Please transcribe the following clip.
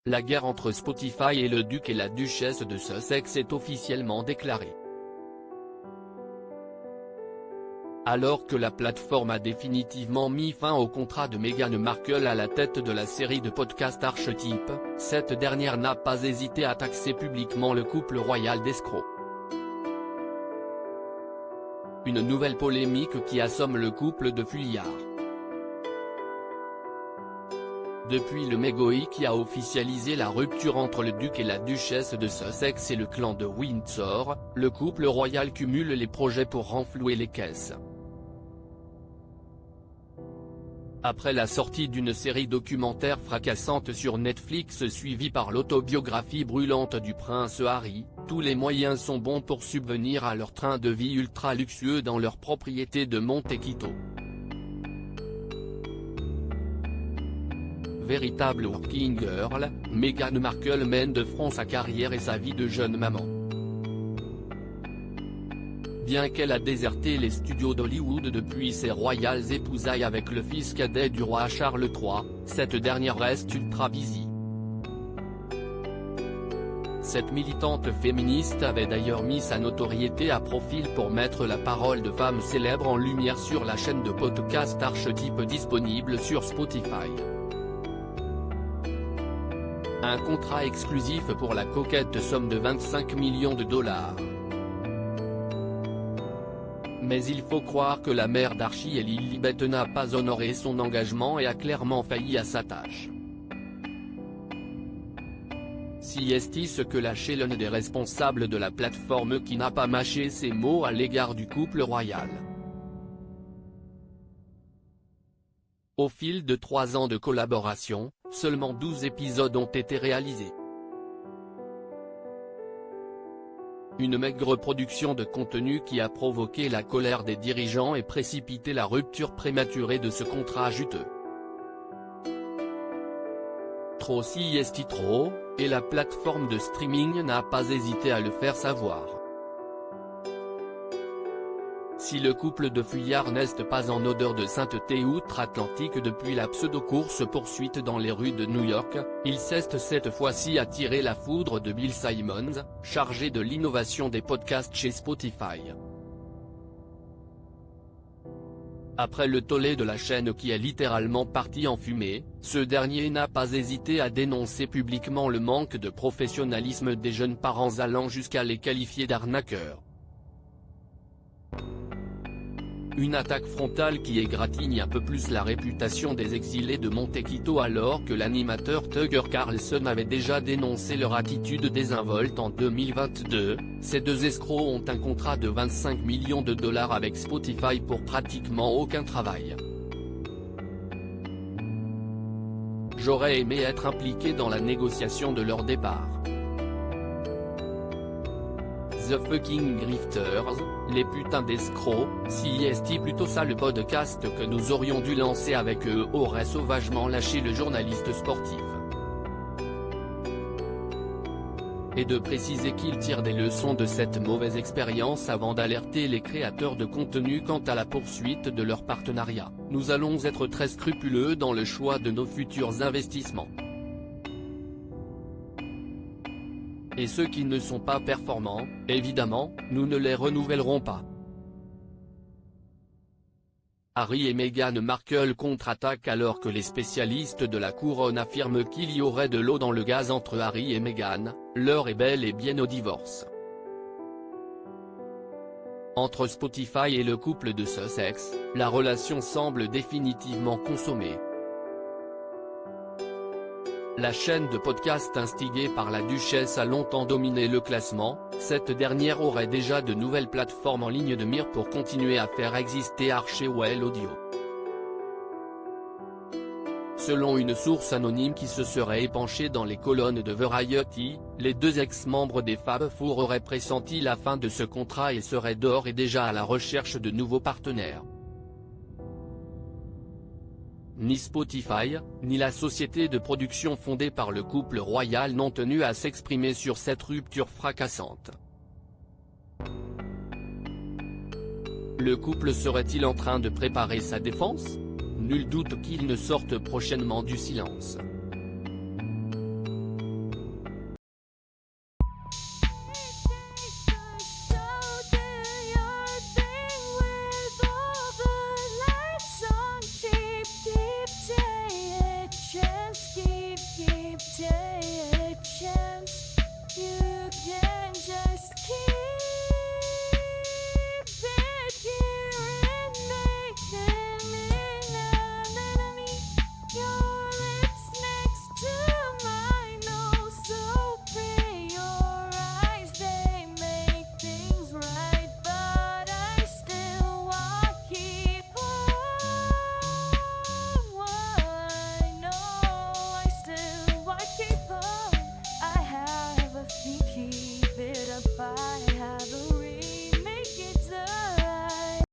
La guerre entre Spotify et le duc et la duchesse de Sussex est officiellement déclarée. Alors que la plateforme a définitivement mis fin au contrat de Meghan Markle à la tête de la série de podcasts Archetype, cette dernière n'a pas hésité à taxer publiquement le couple royal d'escrocs. Une nouvelle polémique qui assomme le couple de fuyards. Depuis le mégoï qui a officialisé la rupture entre le duc et la duchesse de Sussex et le clan de Windsor, le couple royal cumule les projets pour renflouer les caisses. Après la sortie d'une série documentaire fracassante sur Netflix suivie par l'autobiographie brûlante du prince Harry, tous les moyens sont bons pour subvenir à leur train de vie ultra luxueux dans leur propriété de Montecito. Véritable working girl, Meghan Markle mène de front sa carrière et sa vie de jeune maman. Bien qu'elle a déserté les studios d'Hollywood depuis ses royales épousailles avec le fils cadet du roi Charles III, cette dernière reste ultra busy. Cette militante féministe avait d'ailleurs mis sa notoriété à profil pour mettre la parole de femmes célèbres en lumière sur la chaîne de podcast Archetype disponible sur Spotify. Un contrat exclusif pour la coquette somme de 25 millions de dollars. Mais il faut croire que la mère d'Archie et Lilibet n'a pas honoré son engagement et a clairement failli à sa tâche. Si est-il ce que lâche l'un des responsables de la plateforme qui n'a pas mâché ses mots à l'égard du couple royal. Au fil de 3 ans de collaboration, seulement 12 épisodes ont été réalisés. Une maigre production de contenu qui a provoqué la colère des dirigeants et précipité la rupture prématurée de ce contrat juteux. Trop si est trop, et la plateforme de streaming n'a pas hésité à le faire savoir. Si le couple de fuyards n'est pas en odeur de sainteté outre-Atlantique depuis la pseudo-course-poursuite dans les rues de New York, il s'est cette fois-ci attiré la foudre de Bill Simmons, chargé de l'innovation des podcasts chez Spotify. Après le tollé de la chaîne qui est littéralement parti en fumée, ce dernier n'a pas hésité à dénoncer publiquement le manque de professionnalisme des jeunes parents allant jusqu'à les qualifier d'arnaqueurs. Une attaque frontale qui égratigne un peu plus la réputation des exilés de Montecito alors que l'animateur Tucker Carlson avait déjà dénoncé leur attitude désinvolte en 2022, ces deux escrocs ont un contrat de 25 millions de dollars avec Spotify pour pratiquement aucun travail. J'aurais aimé être impliqué dans la négociation de leur départ. The fucking grifters, les putains d'escrocs, si est plutôt ça le podcast que nous aurions dû lancer avec eux aurait sauvagement lâché le journaliste sportif. Et de préciser qu'il tire des leçons de cette mauvaise expérience avant d'alerter les créateurs de contenu quant à la poursuite de leur partenariat. Nous allons être très scrupuleux dans le choix de nos futurs investissements. Et ceux qui ne sont pas performants, évidemment, nous ne les renouvellerons pas. Harry et Meghan Markle contre-attaquent alors que les spécialistes de la couronne affirment qu'il y aurait de l'eau dans le gaz entre Harry et Meghan, l'heure est bel et bien au divorce. Entre Spotify et le couple de Sussex, la relation semble définitivement consommée. La chaîne de podcast instigée par la duchesse a longtemps dominé le classement, cette dernière aurait déjà de nouvelles plateformes en ligne de mire pour continuer à faire exister Archewell Audio. Selon une source anonyme qui se serait épanchée dans les colonnes de Variety, les deux ex-membres des Fab Four auraient pressenti la fin de ce contrat et seraient d'ores et déjà à la recherche de nouveaux partenaires. Ni Spotify, ni la société de production fondée par le couple royal n'ont tenu à s'exprimer sur cette rupture fracassante. Le couple serait-il en train de préparer sa défense? Nul doute qu'il ne sorte prochainement du silence.